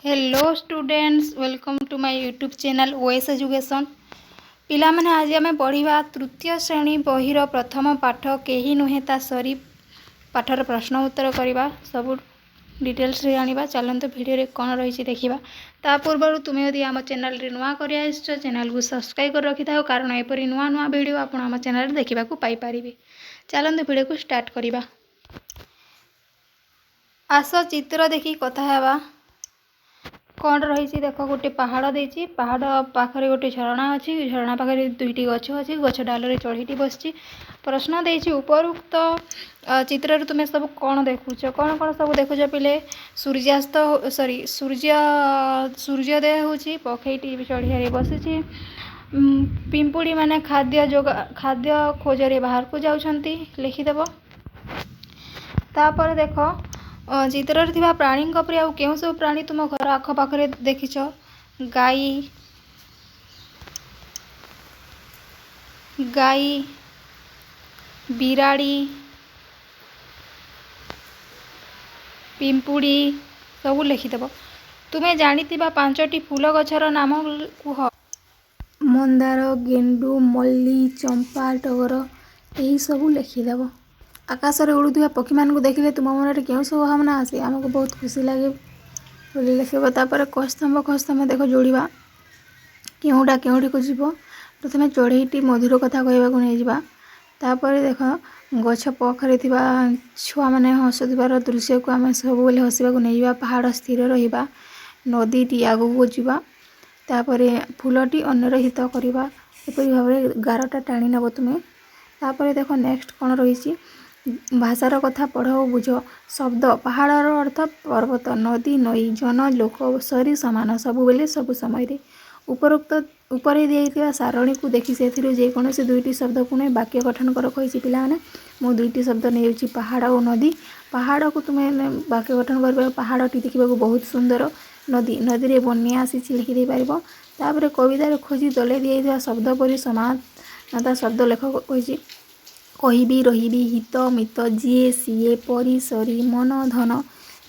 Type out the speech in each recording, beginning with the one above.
Hello students, welcome to my YouTube channel OS education. पिला माने आज आम पढ़ा तृतीय श्रेणी बहिर प्रथम पाठ केही नुहे ता सरी पाठर प्रश्न उत्तर करवा सब डिटेल्स रे जानिबा। चलंतु वीडियो रे कौन रही देखा। ता पूर्व तुम्हें यदि आम चैनल रे नुआ कर चैनल को सब्सक्राइब कर रखि था, कारण एपरी नुआ नुआ वीडियो आप आम चैनल देखा पाई पारे। चलंतु वीडियो को स्टार्ट करवा। आस चित्र देखी कथा हेबा। कौन रही देख, गोटे पहाड़ देती, पहाड़ पाखरे गोटे झरणा अच्छी, झरणा पाखे दुईटी गछ अच्छी, गछ डाल चढ़ीटी बस। प्रश्न देती उपरुक्त चित्र तुम्हें सब कौन देखुच, कौन कौन सब देखुच पिले। सूर्यास्त सूर्योदय होची, पखईटी चढ़िया बसी। पिंपुड़ी माने खाद्य खोजरे बाहर को जाउछंती, लिखिदेव। तापर देख चित्र थिबा प्राणी पर आउ केउ सब प्राणी तुम घर आख पाखरे देखिछ। गाई, बिराड़ी, पिंपुड़ी सब लिखिदेव। तुम्हें जानिथिबा पांचटी फूल गछर नाम कुह। मंदार, गेंडू, मल्ली, चंपा, टगर, यही सब लिखिदेव। आकाश में उड़ुवा पक्षी मान को देखिले तुम मन क्यों सब भावना आसे, आमको बहुत खुशी लगे बोली लिखब। तापर कस्तंभ देख जोड़ा केउटा केउटी को जीव। प्रथम चढ़ईटी मधुर कथा कहवाक नहीं जावा। तापर देख गछ पखरे छुआ मैंने हसुवार दृश्य को आम सब हसवाक नहीं जावा। पहाड़ स्थिर रहा, नदीटी आगू को जावा, तापर फूलटी अन्यर हित करवा। एपरी भाव में गारटा टाणी नब तुम्हें। तापर देख नेक्स्ट कौन रही भाषार कथा पढ़ और बुझ। शब्द पहाड़र अर्थ पर्वत, नदी, नई, जन, लोक, सरी, समान, सबु बेले सबु समय। उपरोक्त उपरे दिया सारणी को देखी से जेकोसी दुईटी शब्द को नहीं वाक्य गठन कर कही पाने। मु दुईटी शब्द नहीं पहाड़ और नदी। पहाड़ को तुम्हें वाक्य गठन कर। पहाड़टी देखा बहुत सुंदर, नदी नदी रे बन्या आसी लिखिदे पार। तापर कवितार खोजी तले दिया शब्द पर समानता शब्द लेखक कही कहबी, रही, हित, मित, जीए, सीए, परी, सरी, मन, धन,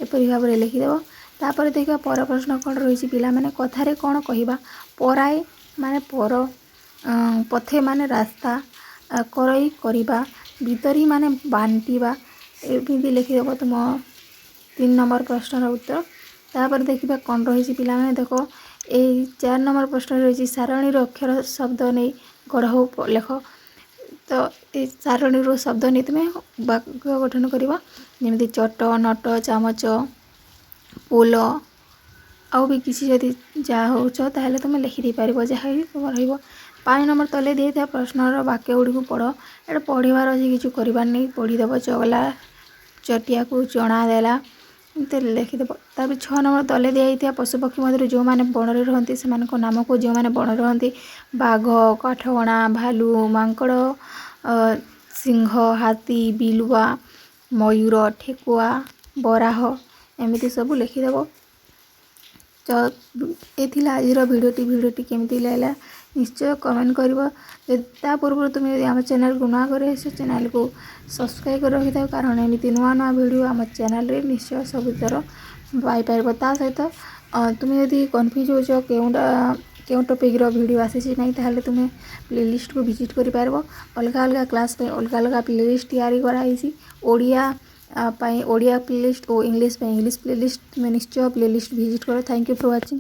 एपरी भाव में लिखिदेव। तापर देखा पर प्रश्न कौन रही पिला माने कथारे कौन कहवा। पराए माने पर, पथे माने रास्ता, करई करिबा, भितरी माने बांटिबा, एमती लिखिदेव तुम 3 नंबर प्रश्नर उत्तर। तापर देखा कौन रही पिला माने देख ये 4 नंबर प्रश्न रही सारणी अक्षर शब्द नहीं गढ़ लेख। तो ये सारणी शब्द नहीं तुम्हें वाक्य गठन करवा। जमी चट, नट, चामच, पोल आउ भी किसी जदि जहाँ हो तुम लिखिदे पार जहाँ तुम रही। 5 नंबर तले दिए प्रश्नर वाक्य गुड़ी को पढ़। ये पढ़ार अच्छी किसी करार नहीं, पढ़ीदेव। चगला चटिया को चना देला लिखिदेव। तापर 6 नंबर तले दिया पशुपक्षी मध्य जो मैंने बणरे रहती से नाम को, जो मैंने बण रहती बाघ, काठगणा, भालू, मांकड़, सिंह, हाथी, बिलुआ, मयूर, ठेकुआ, बराह, एमती सब लिखिदेव। तो ये आज भिडटी केमती लगा निश्चय कमेंट कर। पूर्व तुम्हें यदि आम चैनल को नुआ कर चैनल को सब्सक्राइब कर रखी था, कारण एमती नुआ नुआ वीडियो आम चैनल रे निश्चय सब थर पाइपर। ता सहित तुम्हें यदि कन्फ्यूज हो क्यों टॉपिक वीडियो आसी नहीं, ताहले तुम्हें प्लेलिस्ट को विजिट कर पार। अलग अलग क्लास पे अलग अलग प्लेलिस्ट तैयारी कराई। ओडिया प्लेलिस्ट और इंग्लिश इंग्लिश प्लेलिस्ट तुम्हें निश्चय प्लेलिस्ट विजिट करो। Thank you for watching.